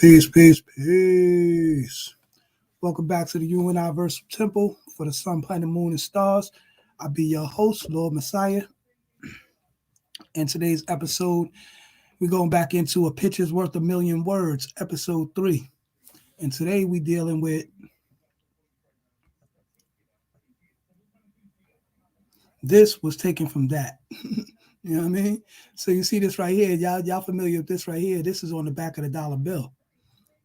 Peace, peace, peace. Welcome back to the Universal Temple for the Sun, Planet, Moon, and Stars. I'll be your host, Lord Messiah. In today's episode, we're going back into A Picture's Worth a Million Words, episode 3. And today we're dealing with this was taken from that. You know what I mean? So you see this right here. Y'all familiar with this right here? This is on the back of the dollar bill.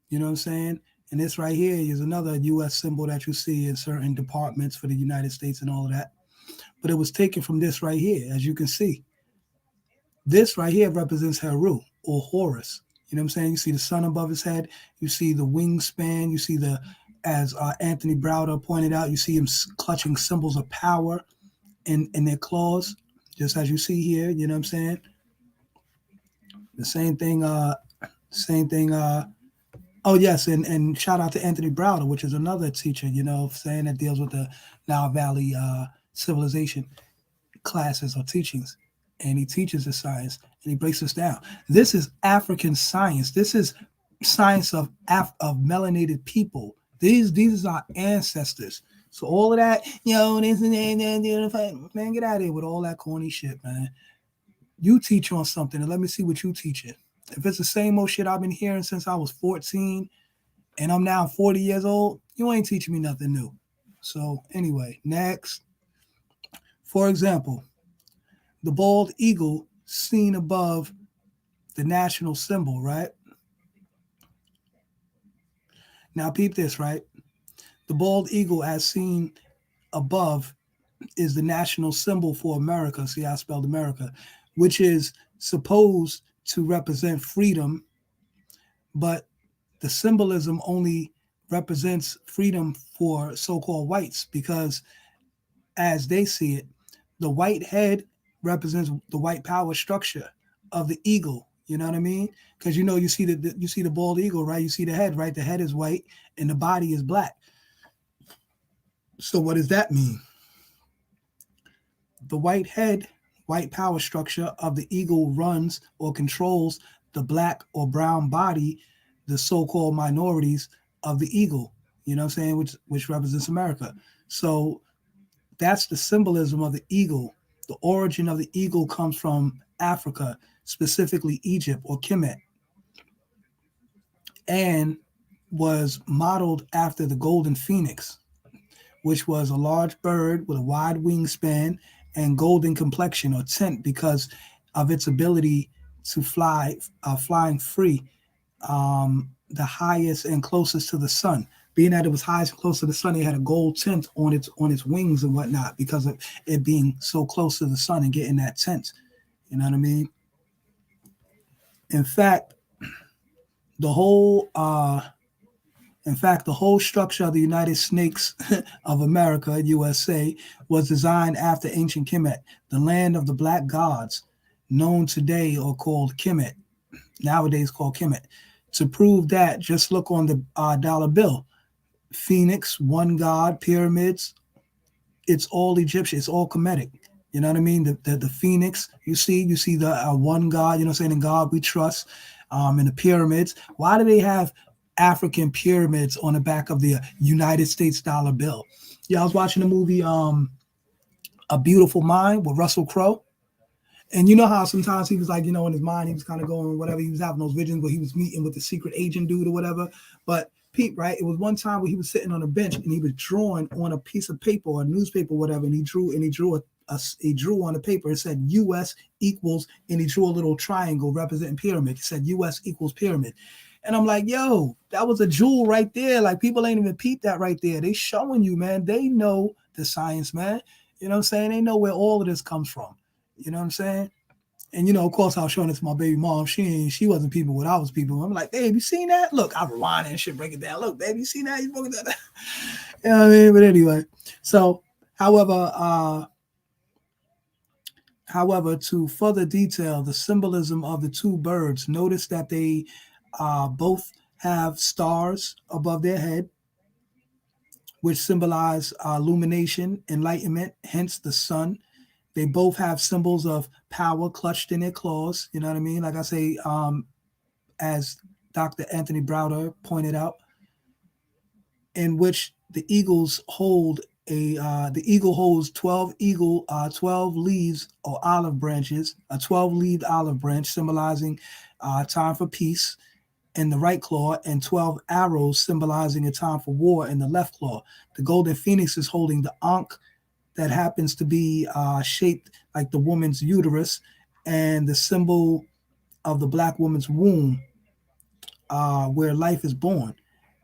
You know what I'm saying? And this right here is another U.S. symbol that you see in certain departments for the United States and all of that. But it was taken from this right here, as you can see. This right here represents Heru or Horus. You know what I'm saying? You see the sun above his head. You see the wingspan. You see as Anthony Browder pointed out, you see him clutching symbols of power in their claws, just as you see here. You know what I'm saying? The same thing. Oh, yes, and shout out to Anthony Browder, which is another teacher, saying that deals with the Nile Valley civilization classes or teachings. And he teaches the science, and he breaks this down. This is African science. This is science of melanated people. These are our ancestors. So all of that, this and that, man, get out of here with all that corny shit, man. You teach on something, and let me see what you teach it. If it's the same old shit I've been hearing since I was 14 and I'm now 40 years old, you ain't teaching me nothing new. So anyway, next. For example, the bald eagle seen above the national symbol, right? Now peep this, right? The bald eagle as seen above is the national symbol for America. See how I spelled America, which is supposed to represent freedom, but the symbolism only represents freedom for so-called whites because as they see it, the white head represents the white power structure of the eagle. You know what I mean? Because you see the bald eagle, right? You see the head, right? The head is white and the body is black. So what does that mean? The white head, white power structure of the eagle runs or controls the black or brown body, the so-called minorities of the eagle, you know what I'm saying, which represents America. So that's the symbolism of the eagle. The origin of the eagle comes from Africa, specifically Egypt or Kemet, and was modeled after the golden phoenix, which was a large bird with a wide wingspan and golden complexion or tint because of its ability to fly, flying free, the highest and closest to the sun. Being that it was highest and close to the sun, it had a gold tint on its wings and whatnot because of it being so close to the sun and getting that tint. You know what I mean? In fact, the whole structure of the United Snakes of America, USA, was designed after ancient Kemet, the land of the black gods, known today or called Kemet, nowadays called Kemet. To prove that, just look on the dollar bill. Phoenix, one god, pyramids, it's all Egyptian, it's all Kemetic. You know what I mean? The phoenix, you see the one god, you know what I'm saying, in God we trust, in the pyramids. Why do they have African pyramids on the back of the United States dollar bill? Yeah, I was watching the movie A Beautiful Mind with Russell Crowe. And you know how sometimes he was like, in his mind, he was kind of going whatever. He was having those visions where he was meeting with the secret agent dude or whatever. But Pete, right? It was one time where he was sitting on a bench and he was drawing on a piece of paper or a newspaper, or whatever. And he drew on the paper. It said U.S. equals, and he drew a little triangle representing pyramid. It said U.S. equals pyramid. And I'm like, yo, that was a jewel right there. Like, people ain't even peeped that right there. They showing you, man. They know the science, man. You know what I'm saying? They know where all of this comes from. You know what I'm saying? And, of course, I was showing it to my baby mom. She wasn't people what I was people. I'm like, babe, you seen that? Look, I rewind and shit, break it down. Look, baby, you seen that? You broke it down. You know what I mean? But anyway, so, however, to further detail the symbolism of the two birds, notice that they both have stars above their head, which symbolize illumination, enlightenment, hence the sun. They both have symbols of power clutched in their claws. You know what I mean? Like I say, as Dr. Anthony Browder pointed out, in which the eagles hold the eagle holds 12 leaves or olive branches, a 12-leaved olive branch symbolizing time for peace in the right claw, and 12 arrows symbolizing a time for war in the left claw. The golden phoenix is holding the ankh that happens to be shaped like the woman's uterus, and the symbol of the black woman's womb, where life is born.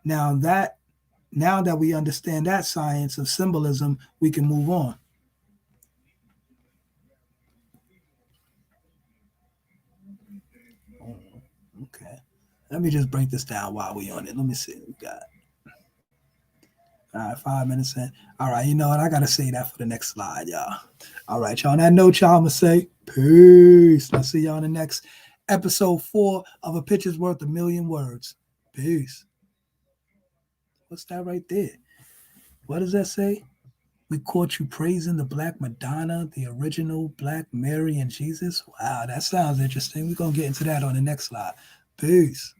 Now that we understand that science of symbolism, we can move on. Okay. Let me just break this down while we on it. Let me see. We got all right, 5 minutes in. All right, you know what? I gotta say that for the next slide, y'all. All right, y'all. On that note, y'all, I'm gonna say peace. I'll see y'all in the next episode 4 of A Picture's Worth a Million Words. Peace. What's that right there? What does that say? We caught you praising the Black Madonna, the original Black Mary and Jesus. Wow, that sounds interesting. We're gonna get into that on the next slide. Peace.